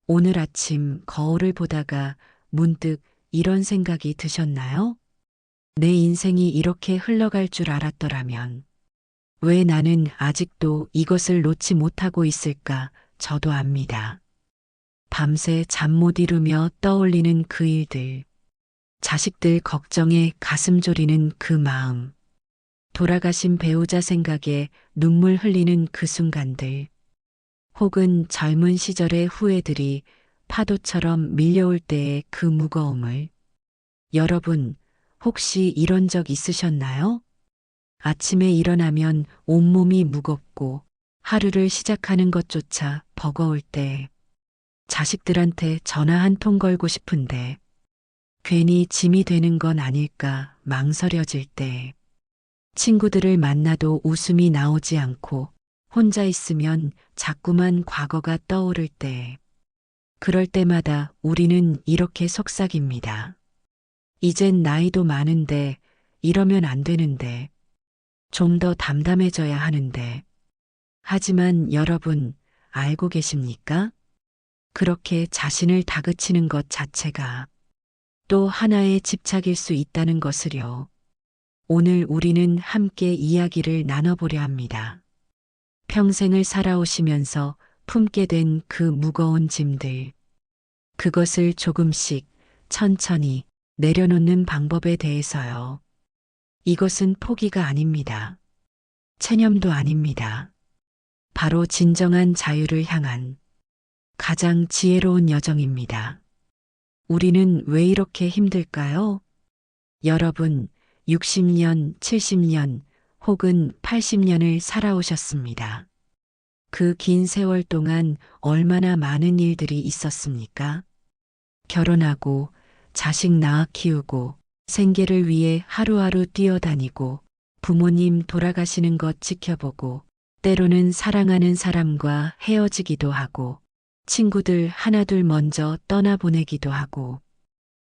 오늘 아침 거울을 보다가 문득 이런 생각이 드셨나요? 내 인생이 이렇게 흘러갈 줄 알았더라면 왜 나는 아직도 이것을 놓지 못하고 있을까? 저도 압니다. 밤새 잠 못 이루며 떠올리는 그 일들, 자식들 걱정에 가슴 졸이는 그 마음, 돌아가신 배우자 생각에 눈물 흘리는 그 순간들, 혹은 젊은 시절의 후회들이 파도처럼 밀려올 때의 그 무거움을. 여러분, 혹시 이런 적 있으셨나요? 아침에 일어나면 온몸이 무겁고 하루를 시작하는 것조차 버거울 때, 자식들한테 전화 한 통 걸고 싶은데 괜히 짐이 되는 건 아닐까 망설여질 때, 친구들을 만나도 웃음이 나오지 않고 혼자 있으면 자꾸만 과거가 떠오를 때, 그럴 때마다 우리는 이렇게 속삭입니다. 이젠 나이도 많은데 이러면 안 되는데, 좀 더 담담해져야 하는데. 하지만 여러분, 알고 계십니까? 그렇게 자신을 다그치는 것 자체가 또 하나의 집착일 수 있다는 것을요. 오늘 우리는 함께 이야기를 나눠보려 합니다. 평생을 살아오시면서 품게 된 그 무거운 짐들, 그것을 조금씩 천천히 내려놓는 방법에 대해서요. 이것은 포기가 아닙니다. 체념도 아닙니다. 바로 진정한 자유를 향한 가장 지혜로운 여정입니다. 우리는 왜 이렇게 힘들까요? 여러분, 60년, 70년 혹은 80년을 살아오셨습니다. 그 긴 세월 동안 얼마나 많은 일들이 있었습니까? 결혼하고, 자식 낳아 키우고, 생계를 위해 하루하루 뛰어다니고, 부모님 돌아가시는 것 지켜보고, 때로는 사랑하는 사람과 헤어지기도 하고, 친구들 하나둘 먼저 떠나보내기도 하고,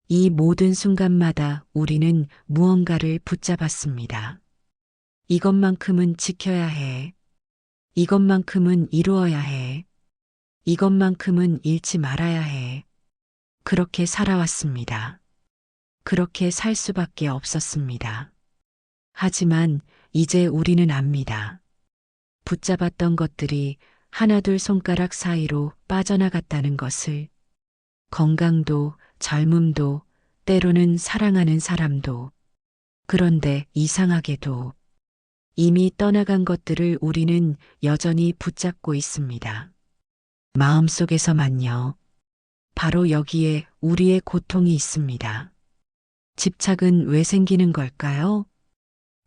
이 모든 순간마다 우리는 무언가를 붙잡았습니다. 이것만큼은 지켜야 해. 이것만큼은 이루어야 해. 이것만큼은 잃지 말아야 해. 그렇게 살아왔습니다. 그렇게 살 수밖에 없었습니다. 하지만 이제 우리는 압니다. 붙잡았던 것들이 하나둘 손가락 사이로 빠져나갔다는 것을. 건강도, 젊음도, 때로는 사랑하는 사람도. 그런데 이상하게도 이미 떠나간 것들을 우리는 여전히 붙잡고 있습니다. 마음속에서만요. 바로 여기에 우리의 고통이 있습니다. 집착은 왜 생기는 걸까요?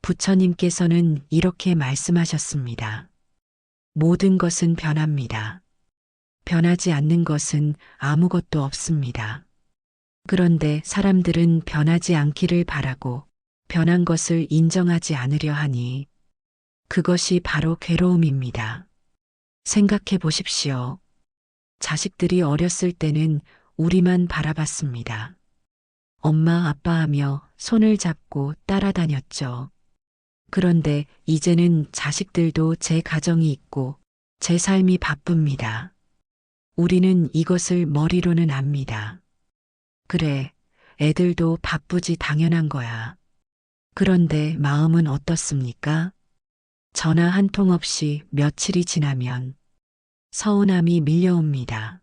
부처님께서는 이렇게 말씀하셨습니다. 모든 것은 변합니다. 변하지 않는 것은 아무것도 없습니다. 그런데 사람들은 변하지 않기를 바라고 변한 것을 인정하지 않으려 하니, 그것이 바로 괴로움입니다. 생각해 보십시오. 자식들이 어렸을 때는 우리만 바라봤습니다. 엄마, 아빠 하며 손을 잡고 따라다녔죠. 그런데 이제는 자식들도 제 가정이 있고 제 삶이 바쁩니다. 우리는 이것을 머리로는 압니다. 그래, 애들도 바쁘지 당연한 거야. 그런데 마음은 어떻습니까? 전화 한 통 없이 며칠이 지나면 서운함이 밀려옵니다.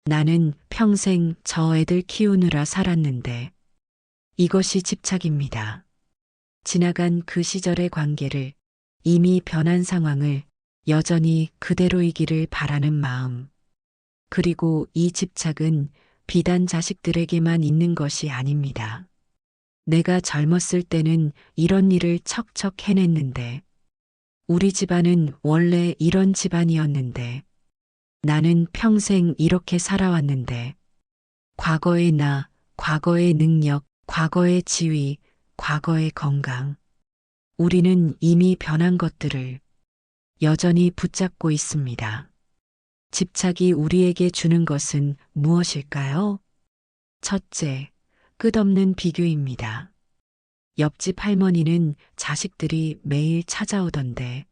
나는 평생 저 애들 키우느라 살았는데. 이것이 집착입니다. 지나간 그 시절의 관계를, 이미 변한 상황을 여전히 그대로이기를 바라는 마음. 그리고 이 집착은 비단 자식들에게만 있는 것이 아닙니다. 내가 젊었을 때는 이런 일을 척척 해냈는데, 우리 집안은 원래 이런 집안이었는데, 나는 평생 이렇게 살아왔는데, 과거의 나, 과거의 능력, 과거의 지위, 과거의 건강. 우리는 이미 변한 것들을 여전히 붙잡고 있습니다. 집착이 우리에게 주는 것은 무엇일까요? 첫째, 끝없는 비교입니다. 옆집 할머니는 자식들이 매일 찾아오던데,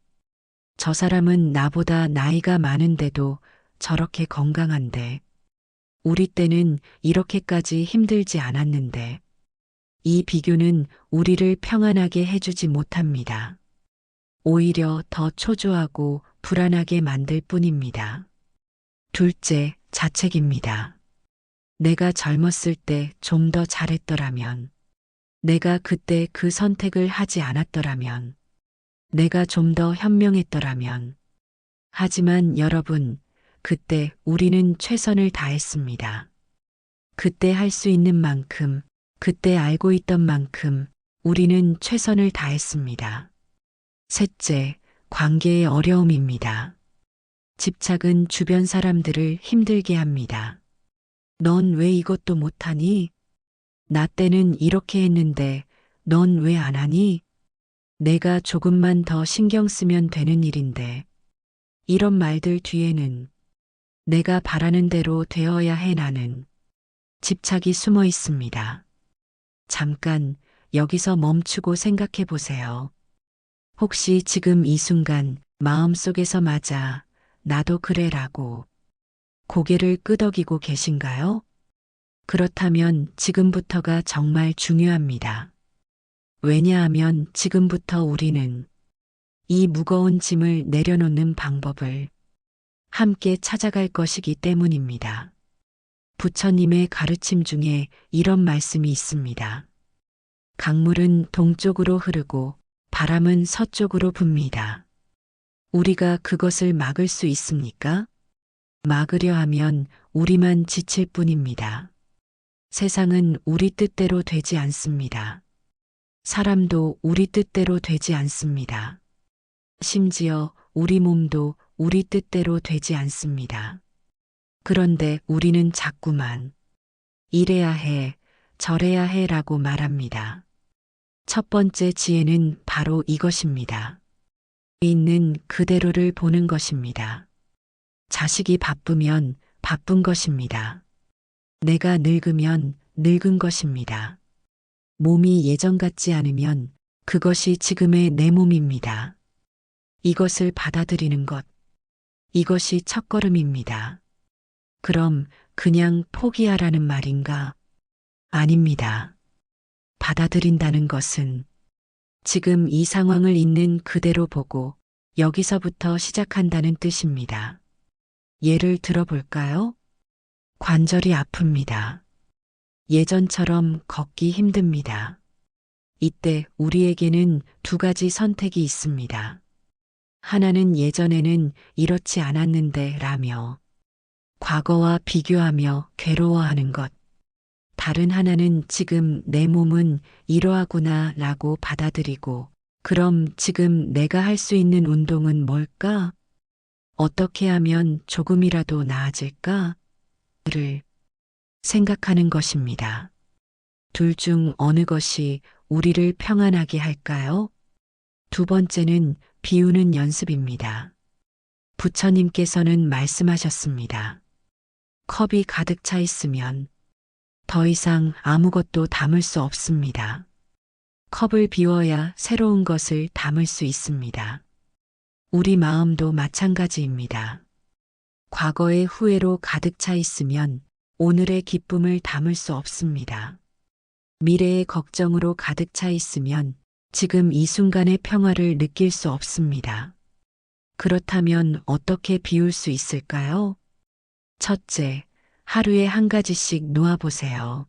저 사람은 나보다 나이가 많은데도 저렇게 건강한데, 우리 때는 이렇게까지 힘들지 않았는데 이 비교는 우리를 평안하게 해주지 못합니다. 오히려 더 초조하고 불안하게 만들 뿐입니다. 둘째, 자책입니다. 내가 젊었을 때 좀 더 잘했더라면, 내가 그때 그 선택을 하지 않았더라면, 내가 좀 더 현명했더라면. 하지만 여러분, 그때 우리는 최선을 다했습니다. 그때 할 수 있는 만큼, 그때 알고 있던 만큼 우리는 최선을 다했습니다. 셋째, 관계의 어려움입니다. 집착은 주변 사람들을 힘들게 합니다. 넌 왜 이것도 못하니? 나 때는 이렇게 했는데 넌 왜 안 하니? 내가 조금만 더 신경 쓰면 되는 일인데. 이런 말들 뒤에는 내가 바라는 대로 되어야 해 나는 집착이 숨어 있습니다. 잠깐 여기서 멈추고 생각해 보세요. 혹시 지금 이 순간 마음속에서 맞아 나도 그래라고 고개를 끄덕이고 계신가요? 그렇다면 지금부터가 정말 중요합니다. 왜냐하면 지금부터 우리는 이 무거운 짐을 내려놓는 방법을 함께 찾아갈 것이기 때문입니다. 부처님의 가르침 중에 이런 말씀이 있습니다. 강물은 동쪽으로 흐르고 바람은 서쪽으로 붑니다. 우리가 그것을 막을 수 있습니까? 막으려 하면 우리만 지칠 뿐입니다. 세상은 우리 뜻대로 되지 않습니다. 사람도 우리 뜻대로 되지 않습니다. 심지어 우리 몸도 우리 뜻대로 되지 않습니다. 그런데 우리는 자꾸만 이래야 해, 저래야 해라고 말합니다. 첫 번째 지혜는 바로 이것입니다. 있는 그대로를 보는 것입니다. 자식이 바쁘면 바쁜 것입니다. 내가 늙으면 늙은 것입니다. 몸이 예전 같지 않으면 그것이 지금의 내 몸입니다. 이것을 받아들이는 것, 이것이 첫걸음입니다. 그럼 그냥 포기하라는 말인가? 아닙니다. 받아들인다는 것은 지금 이 상황을 있는 그대로 보고 여기서부터 시작한다는 뜻입니다. 예를 들어볼까요? 관절이 아픕니다. 예전처럼 걷기 힘듭니다. 이때 우리에게는 두 가지 선택이 있습니다. 하나는 예전에는 이렇지 않았는데 라며 과거와 비교하며 괴로워하는 것. 다른 하나는 지금 내 몸은 이러하구나 라고 받아들이고 그럼 지금 내가 할 수 있는 운동은 뭘까? 어떻게 하면 조금이라도 나아질까? 를 생각하는 것입니다. 둘 중 어느 것이 우리를 평안하게 할까요? 두 번째는 비우는 연습입니다. 부처님께서는 말씀하셨습니다. 컵이 가득 차 있으면 더 이상 아무것도 담을 수 없습니다. 컵을 비워야 새로운 것을 담을 수 있습니다. 우리 마음도 마찬가지입니다. 과거의 후회로 가득 차 있으면 오늘의 기쁨을 담을 수 없습니다. 미래의 걱정으로 가득 차 있으면 지금 이 순간의 평화를 느낄 수 없습니다. 그렇다면 어떻게 비울 수 있을까요? 첫째, 하루에 한 가지씩 놓아보세요.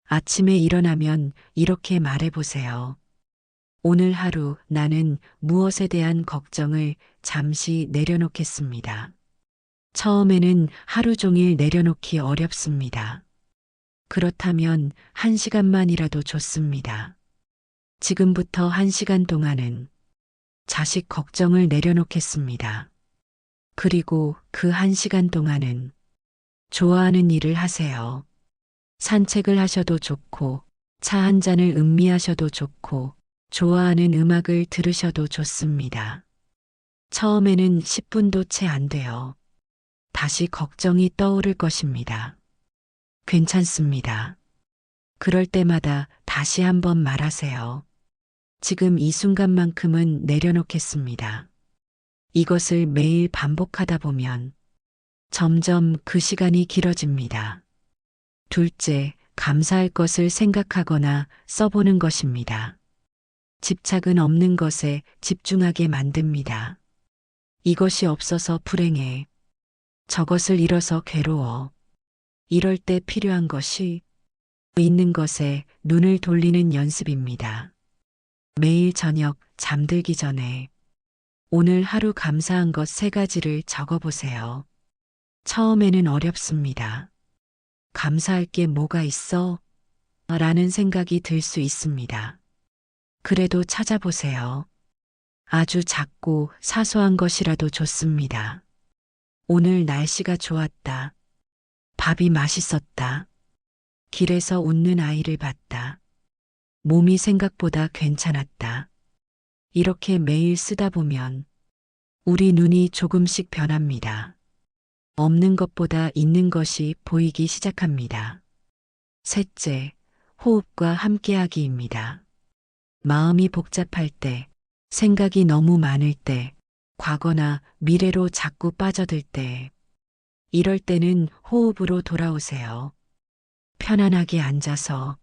아침에 일어나면 이렇게 말해보세요. 오늘 하루 나는 무엇에 대한 걱정을 잠시 내려놓겠습니다. 처음에는 하루 종일 내려놓기 어렵습니다. 그렇다면 1시간만이라도 좋습니다. 지금부터 1시간 동안은 자식 걱정을 내려놓겠습니다. 그리고 그 1시간 동안은 좋아하는 일을 하세요. 산책을 하셔도 좋고, 차 한 잔을 음미하셔도 좋고, 좋아하는 음악을 들으셔도 좋습니다. 처음에는 10분도 채 안 돼요. 다시 걱정이 떠오를 것입니다. 괜찮습니다. 그럴 때마다 다시 한번 말하세요. 지금 이 순간만큼은 내려놓겠습니다. 이것을 매일 반복하다 보면 점점 그 시간이 길어집니다. 둘째, 감사할 것을 생각하거나 써보는 것입니다. 집착은 없는 것에 집중하게 만듭니다. 이것이 없어서 불행해. 저것을 잃어서 괴로워. 이럴 때 필요한 것이 있는 것에 눈을 돌리는 연습입니다. 매일 저녁 잠들기 전에 오늘 하루 감사한 것 3가지를 적어보세요. 처음에는 어렵습니다. 감사할 게 뭐가 있어? 라는 생각이 들 수 있습니다. 그래도 찾아보세요. 아주 작고 사소한 것이라도 좋습니다. 오늘 날씨가 좋았다. 밥이 맛있었다. 길에서 웃는 아이를 봤다. 몸이 생각보다 괜찮았다. 이렇게 매일 쓰다 보면 우리 눈이 조금씩 변합니다. 없는 것보다 있는 것이 보이기 시작합니다. 셋째, 호흡과 함께하기입니다. 마음이 복잡할 때, 생각이 너무 많을 때, 과거나 미래로 자꾸 빠져들 때, 이럴 때는 호흡으로 돌아오세요. 편안하게 앉아서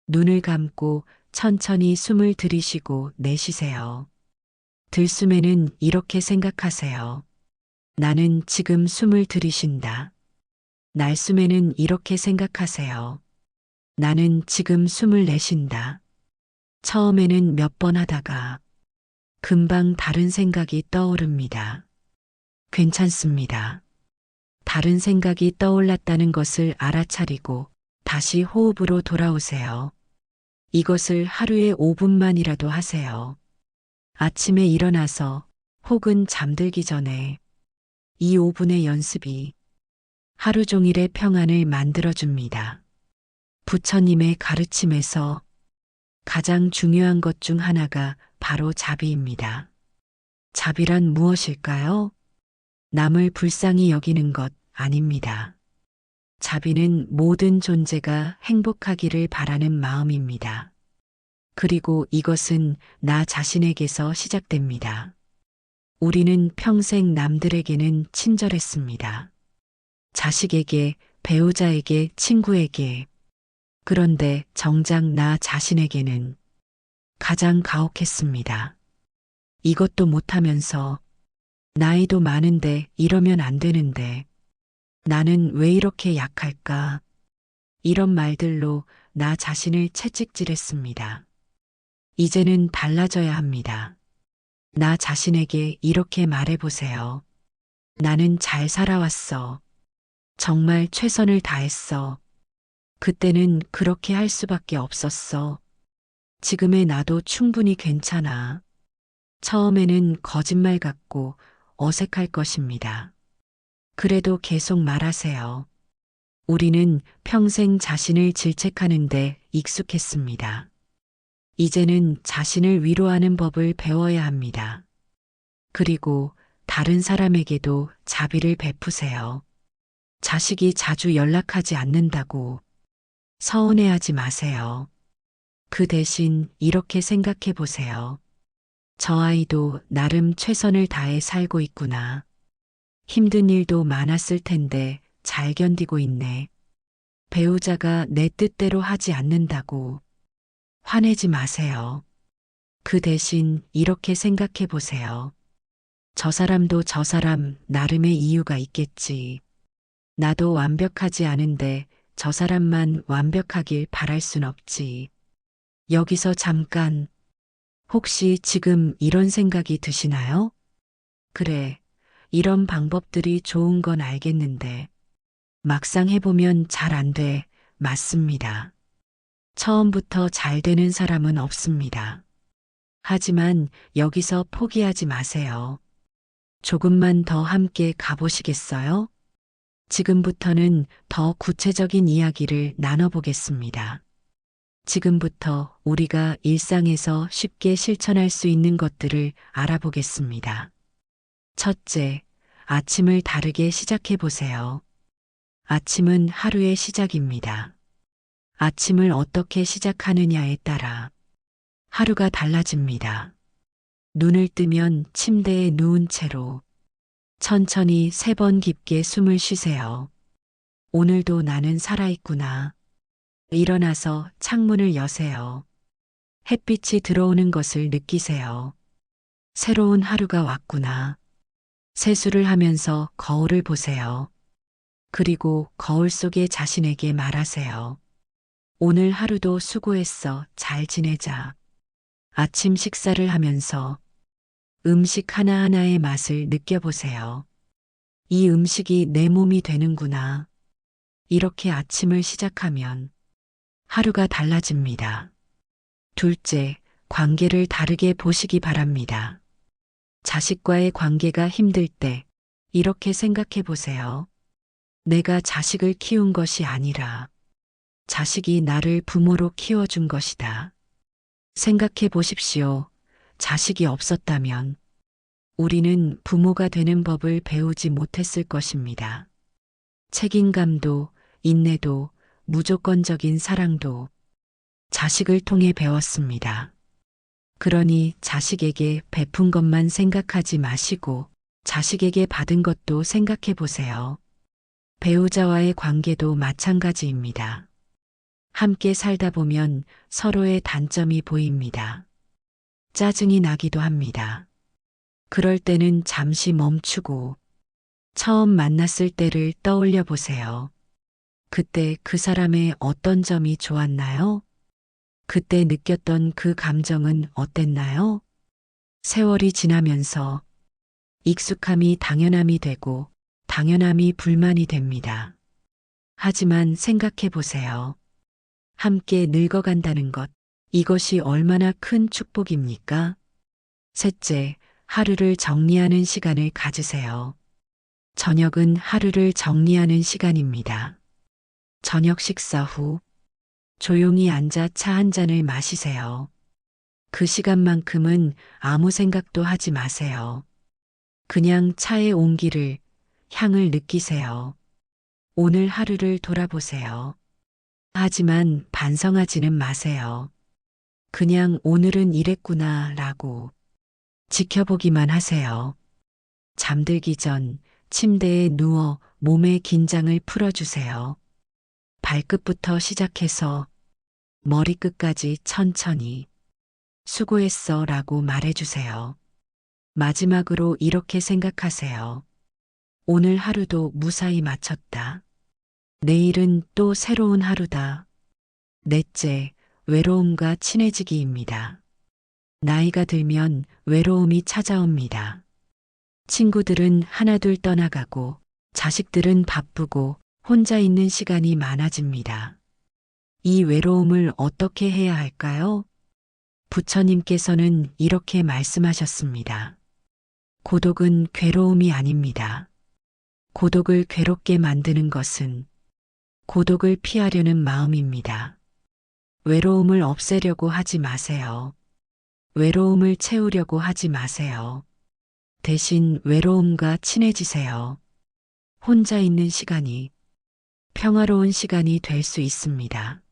눈을 감고 천천히 숨을 들이쉬고 내쉬세요. 들숨에는 이렇게 생각하세요. 나는 지금 숨을 들이쉰다. 날숨에는 이렇게 생각하세요. 나는 지금 숨을 내쉰다. 처음에는 몇 번 하다가 금방 다른 생각이 떠오릅니다. 괜찮습니다. 다른 생각이 떠올랐다는 것을 알아차리고 다시 호흡으로 돌아오세요. 이것을 하루에 5분만이라도 하세요. 아침에 일어나서 혹은 잠들기 전에 이 5분의 연습이 하루 종일의 평안을 만들어줍니다. 부처님의 가르침에서 가장 중요한 것 중 하나가 바로 자비입니다. 자비란 무엇일까요? 남을 불쌍히 여기는 것 아닙니다. 자비는 모든 존재가 행복하기를 바라는 마음입니다. 그리고 이것은 나 자신에게서 시작됩니다. 우리는 평생 남들에게는 친절했습니다. 자식에게, 배우자에게, 친구에게. 그런데 정작 나 자신에게는 가장 가혹했습니다. 이것도 못하면서 나이도 많은데 이러면 안 되는데 나는 왜 이렇게 약할까? 이런 말들로 나 자신을 채찍질했습니다. 이제는 달라져야 합니다. 나 자신에게 이렇게 말해보세요. 나는 잘 살아왔어. 정말 최선을 다했어. 그때는 그렇게 할 수밖에 없었어. 지금의 나도 충분히 괜찮아. 처음에는 거짓말 같고 어색할 것입니다. 그래도 계속 말하세요. 우리는 평생 자신을 질책하는데 익숙했습니다. 이제는 자신을 위로하는 법을 배워야 합니다. 그리고 다른 사람에게도 자비를 베푸세요. 자식이 자주 연락하지 않는다고 서운해하지 마세요. 그 대신 이렇게 생각해 보세요. 저 아이도 나름 최선을 다해 살고 있구나. 힘든 일도 많았을 텐데 잘 견디고 있네. 배우자가 내 뜻대로 하지 않는다고 화내지 마세요. 그 대신 이렇게 생각해 보세요. 저 사람도 저 사람 나름의 이유가 있겠지. 나도 완벽하지 않은데 저 사람만 완벽하길 바랄 순 없지. 여기서 잠깐, 혹시 지금 이런 생각이 드시나요? 그래, 이런 방법들이 좋은 건 알겠는데, 막상 해보면 잘 안 돼. 맞습니다. 처음부터 잘 되는 사람은 없습니다. 하지만 여기서 포기하지 마세요. 조금만 더 함께 가보시겠어요? 지금부터는 더 구체적인 이야기를 나눠보겠습니다. 지금부터 우리가 일상에서 쉽게 실천할 수 있는 것들을 알아보겠습니다. 첫째, 아침을 다르게 시작해 보세요. 아침은 하루의 시작입니다. 아침을 어떻게 시작하느냐에 따라 하루가 달라집니다. 눈을 뜨면 침대에 누운 채로 천천히 3번 깊게 숨을 쉬세요. 오늘도 나는 살아있구나. 일어나서 창문을 여세요. 햇빛이 들어오는 것을 느끼세요. 새로운 하루가 왔구나. 세수를 하면서 거울을 보세요. 그리고 거울 속에 자신에게 말하세요. 오늘 하루도 수고했어. 잘 지내자. 아침 식사를 하면서 음식 하나하나의 맛을 느껴보세요. 이 음식이 내 몸이 되는구나. 이렇게 아침을 시작하면 하루가 달라집니다. 둘째, 관계를 다르게 보시기 바랍니다. 자식과의 관계가 힘들 때 이렇게 생각해 보세요. 내가 자식을 키운 것이 아니라 자식이 나를 부모로 키워준 것이다. 생각해 보십시오. 자식이 없었다면 우리는 부모가 되는 법을 배우지 못했을 것입니다. 책임감도, 인내도, 무조건적인 사랑도 자식을 통해 배웠습니다. 그러니 자식에게 베푼 것만 생각하지 마시고 자식에게 받은 것도 생각해 보세요. 배우자와의 관계도 마찬가지입니다. 함께 살다 보면 서로의 단점이 보입니다. 짜증이 나기도 합니다. 그럴 때는 잠시 멈추고 처음 만났을 때를 떠올려 보세요. 그때 그 사람의 어떤 점이 좋았나요? 그때 느꼈던 그 감정은 어땠나요? 세월이 지나면서 익숙함이 당연함이 되고 당연함이 불만이 됩니다. 하지만 생각해 보세요. 함께 늙어간다는 것, 이것이 얼마나 큰 축복입니까? 셋째, 하루를 정리하는 시간을 가지세요. 저녁은 하루를 정리하는 시간입니다. 저녁 식사 후 조용히 앉아 차 한 잔을 마시세요. 그 시간만큼은 아무 생각도 하지 마세요. 그냥 차의 온기를, 향을 느끼세요. 오늘 하루를 돌아보세요. 하지만 반성하지는 마세요. 그냥 오늘은 이랬구나 라고 지켜보기만 하세요. 잠들기 전 침대에 누워 몸의 긴장을 풀어주세요. 발끝부터 시작해서 머리끝까지 천천히 수고했어 라고 말해주세요. 마지막으로 이렇게 생각하세요. 오늘 하루도 무사히 마쳤다. 내일은 또 새로운 하루다. 넷째, 외로움과 친해지기입니다. 나이가 들면 외로움이 찾아옵니다. 친구들은 하나둘 떠나가고 자식들은 바쁘고 혼자 있는 시간이 많아집니다. 이 외로움을 어떻게 해야 할까요? 부처님께서는 이렇게 말씀하셨습니다. 고독은 괴로움이 아닙니다. 고독을 괴롭게 만드는 것은 고독을 피하려는 마음입니다. 외로움을 없애려고 하지 마세요. 외로움을 채우려고 하지 마세요. 대신 외로움과 친해지세요. 혼자 있는 시간이 평화로운 시간이 될 수 있습니다.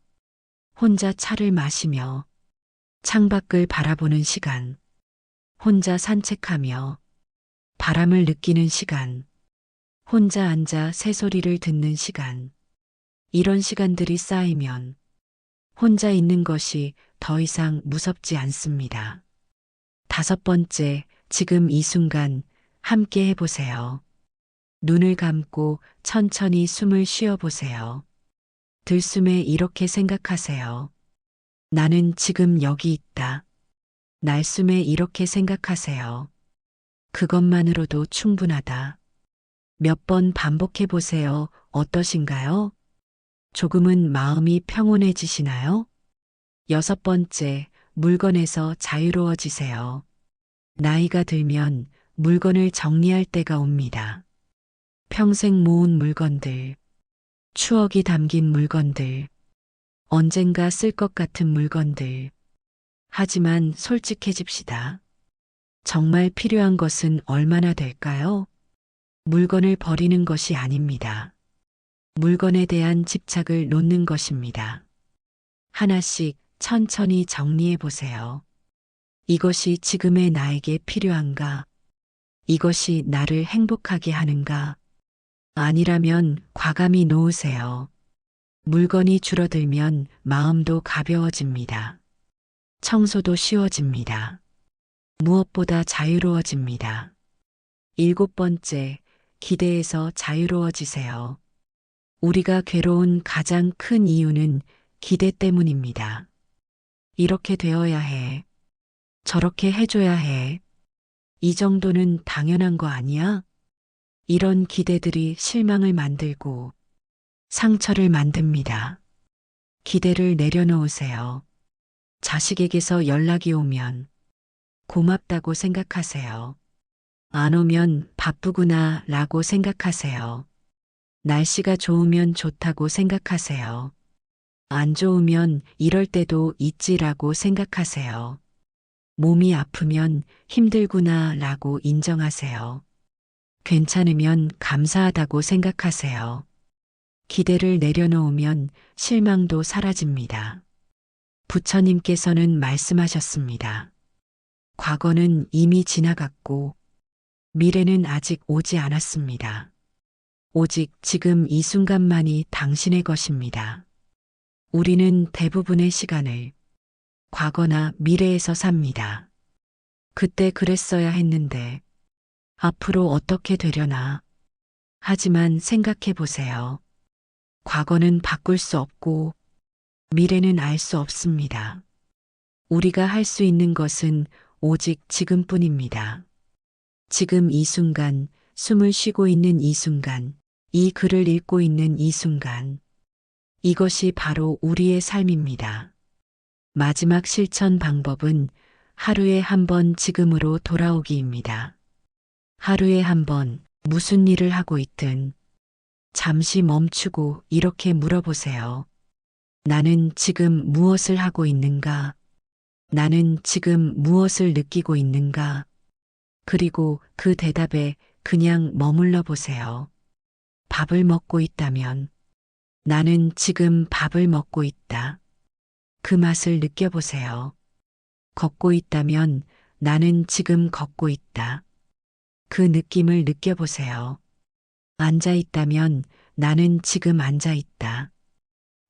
혼자 차를 마시며 창밖을 바라보는 시간, 혼자 산책하며 바람을 느끼는 시간, 혼자 앉아 새소리를 듣는 시간, 이런 시간들이 쌓이면 혼자 있는 것이 더 이상 무섭지 않습니다. 5번째, 지금 이 순간 함께 해보세요. 눈을 감고 천천히 숨을 쉬어보세요. 들숨에 이렇게 생각하세요. 나는 지금 여기 있다. 날숨에 이렇게 생각하세요. 그것만으로도 충분하다. 몇 번 반복해 보세요. 어떠신가요? 조금은 마음이 평온해지시나요? 6번째, 물건에서 자유로워지세요. 나이가 들면 물건을 정리할 때가 옵니다. 평생 모은 물건들, 추억이 담긴 물건들, 언젠가 쓸 것 같은 물건들. 하지만 솔직해집시다. 정말 필요한 것은 얼마나 될까요? 물건을 버리는 것이 아닙니다. 물건에 대한 집착을 놓는 것입니다. 하나씩 천천히 정리해 보세요. 이것이 지금의 나에게 필요한가? 이것이 나를 행복하게 하는가? 아니라면 과감히 놓으세요. 물건이 줄어들면 마음도 가벼워집니다. 청소도 쉬워집니다. 무엇보다 자유로워집니다. 7번째, 기대에서 자유로워지세요. 우리가 괴로운 가장 큰 이유는 기대 때문입니다. 이렇게 되어야 해. 저렇게 해줘야 해. 이 정도는 당연한 거 아니야? 이런 기대들이 실망을 만들고 상처를 만듭니다. 기대를 내려놓으세요. 자식에게서 연락이 오면 고맙다고 생각하세요. 안 오면 바쁘구나 라고 생각하세요. 날씨가 좋으면 좋다고 생각하세요. 안 좋으면 이럴 때도 있지라고 생각하세요. 몸이 아프면 힘들구나 라고 인정하세요. 괜찮으면 감사하다고 생각하세요. 기대를 내려놓으면 실망도 사라집니다. 부처님께서는 말씀하셨습니다. 과거는 이미 지나갔고 미래는 아직 오지 않았습니다. 오직 지금 이 순간만이 당신의 것입니다. 우리는 대부분의 시간을 과거나 미래에서 삽니다. 그때 그랬어야 했는데 앞으로 어떻게 되려나. 하지만 생각해 보세요. 과거는 바꿀 수 없고 미래는 알 수 없습니다. 우리가 할 수 있는 것은 오직 지금뿐입니다. 지금 이 순간, 숨을 쉬고 있는 이 순간, 이 글을 읽고 있는 이 순간. 이것이 바로 우리의 삶입니다. 마지막 실천 방법은 하루에 한 번 지금으로 돌아오기입니다. 하루에 한 번 무슨 일을 하고 있든 잠시 멈추고 이렇게 물어보세요. 나는 지금 무엇을 하고 있는가? 나는 지금 무엇을 느끼고 있는가? 그리고 그 대답에 그냥 머물러 보세요. 밥을 먹고 있다면 나는 지금 밥을 먹고 있다. 그 맛을 느껴보세요. 걷고 있다면 나는 지금 걷고 있다. 그 느낌을 느껴보세요. 앉아 있다면 나는 지금 앉아 있다.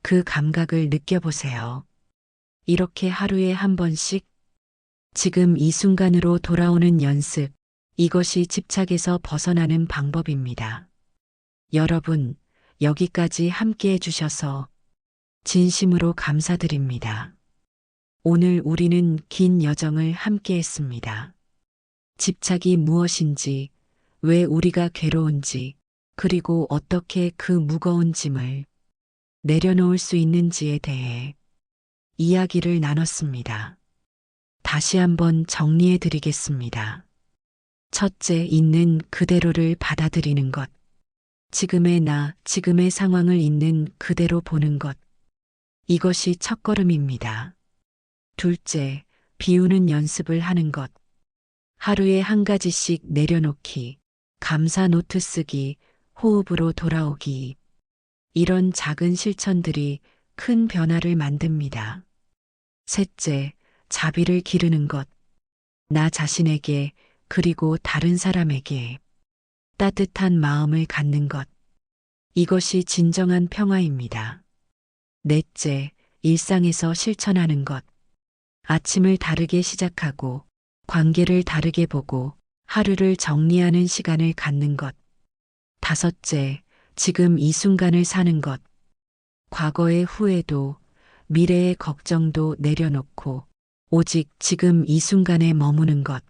그 감각을 느껴보세요. 이렇게 하루에 한 번씩 지금 이 순간으로 돌아오는 연습, 이것이 집착에서 벗어나는 방법입니다. 여러분, 여기까지 함께 해주셔서 진심으로 감사드립니다. 오늘 우리는 긴 여정을 함께 했습니다. 집착이 무엇인지, 왜 우리가 괴로운지, 그리고 어떻게 그 무거운 짐을 내려놓을 수 있는지에 대해 이야기를 나눴습니다. 다시 한번 정리해 드리겠습니다. 첫째, 있는 그대로를 받아들이는 것. 지금의 나, 지금의 상황을 있는 그대로 보는 것. 이것이 첫걸음입니다. 둘째, 비우는 연습을 하는 것. 하루에 한 가지씩 내려놓기, 감사 노트 쓰기, 호흡으로 돌아오기. 이런 작은 실천들이 큰 변화를 만듭니다. 셋째, 자비를 기르는 것. 나 자신에게 그리고 다른 사람에게 따뜻한 마음을 갖는 것. 이것이 진정한 평화입니다. 넷째, 일상에서 실천하는 것. 아침을 다르게 시작하고 관계를 다르게 보고 하루를 정리하는 시간을 갖는 것. 다섯째, 지금 이 순간을 사는 것. 과거의 후회도 미래의 걱정도 내려놓고 오직 지금 이 순간에 머무는 것.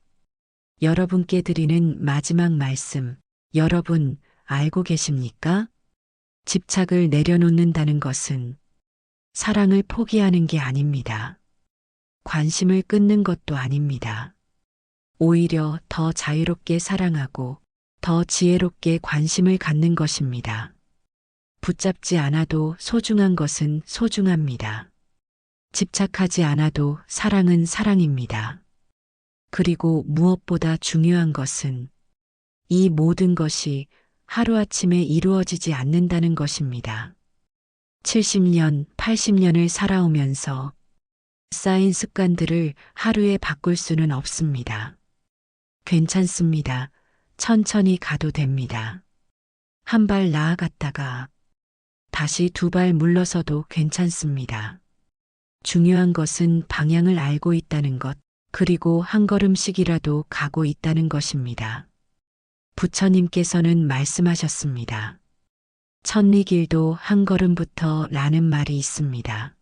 여러분께 드리는 마지막 말씀. 여러분, 알고 계십니까? 집착을 내려놓는다는 것은 사랑을 포기하는 게 아닙니다. 관심을 끊는 것도 아닙니다. 오히려 더 자유롭게 사랑하고 더 지혜롭게 관심을 갖는 것입니다. 붙잡지 않아도 소중한 것은 소중합니다. 집착하지 않아도 사랑은 사랑입니다. 그리고 무엇보다 중요한 것은 이 모든 것이 하루아침에 이루어지지 않는다는 것입니다. 70년, 80년을 살아오면서 쌓인 습관들을 하루에 바꿀 수는 없습니다. 괜찮습니다. 천천히 가도 됩니다. 한 발 나아갔다가 다시 두 발 물러서도 괜찮습니다. 중요한 것은 방향을 알고 있다는 것, 그리고 한 걸음씩이라도 가고 있다는 것입니다. 부처님께서는 말씀하셨습니다. 천리길도 한 걸음부터 라는 말이 있습니다.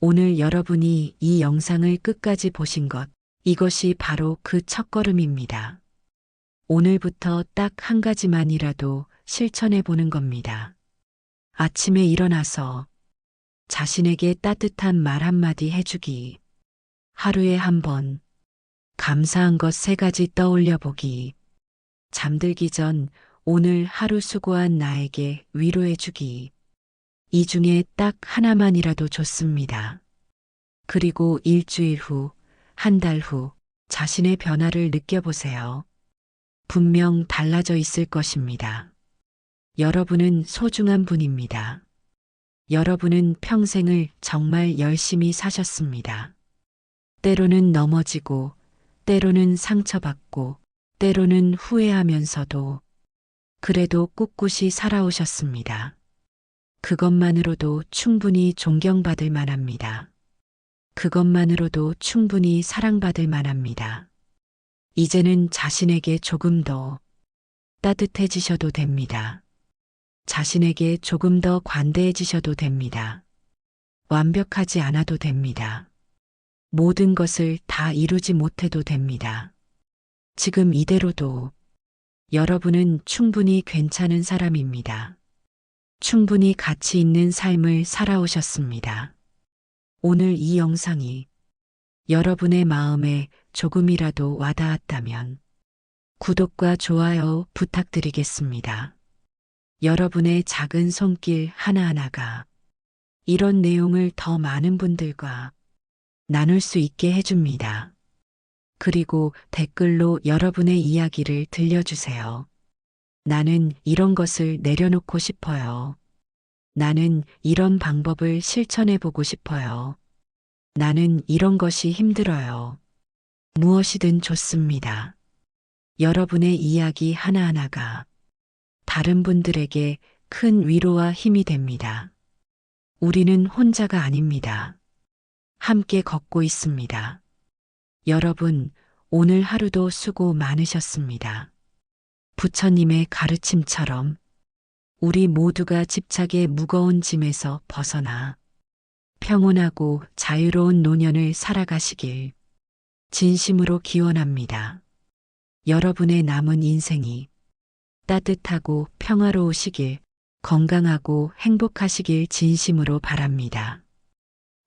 오늘 여러분이 이 영상을 끝까지 보신 것, 이것이 바로 그 첫걸음입니다. 오늘부터 딱 한 가지만이라도 실천해 보는 겁니다. 아침에 일어나서 자신에게 따뜻한 말 한마디 해주기. 하루에 한 번 감사한 것 3가지 떠올려 보기. 잠들기 전 오늘 하루 수고한 나에게 위로해 주기. 이 중에 딱 하나만이라도 좋습니다. 그리고 일주일 후, 한 달 후 자신의 변화를 느껴보세요. 분명 달라져 있을 것입니다. 여러분은 소중한 분입니다. 여러분은 평생을 정말 열심히 사셨습니다. 때로는 넘어지고, 때로는 상처받고, 때로는 후회하면서도 그래도 꿋꿋이 살아오셨습니다. 그것만으로도 충분히 존경받을 만합니다. 그것만으로도 충분히 사랑받을 만합니다. 이제는 자신에게 조금 더 따뜻해지셔도 됩니다. 자신에게 조금 더 관대해지셔도 됩니다. 완벽하지 않아도 됩니다. 모든 것을 다 이루지 못해도 됩니다. 지금 이대로도 여러분은 충분히 괜찮은 사람입니다. 충분히 가치 있는 삶을 살아오셨습니다. 오늘 이 영상이 여러분의 마음에 조금이라도 와닿았다면 구독과 좋아요 부탁드리겠습니다. 여러분의 작은 손길 하나하나가 이런 내용을 더 많은 분들과 나눌 수 있게 해줍니다. 그리고 댓글로 여러분의 이야기를 들려주세요. 나는 이런 것을 내려놓고 싶어요. 나는 이런 방법을 실천해보고 싶어요. 나는 이런 것이 힘들어요. 무엇이든 좋습니다. 여러분의 이야기 하나하나가 다른 분들에게 큰 위로와 힘이 됩니다. 우리는 혼자가 아닙니다. 함께 걷고 있습니다. 여러분, 오늘 하루도 수고 많으셨습니다. 부처님의 가르침처럼 우리 모두가 집착의 무거운 짐에서 벗어나 평온하고 자유로운 노년을 살아가시길 진심으로 기원합니다. 여러분의 남은 인생이 따뜻하고 평화로우시길, 건강하고 행복하시길 진심으로 바랍니다.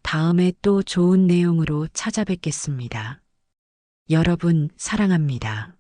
다음에 또 좋은 내용으로 찾아뵙겠습니다. 여러분 사랑합니다.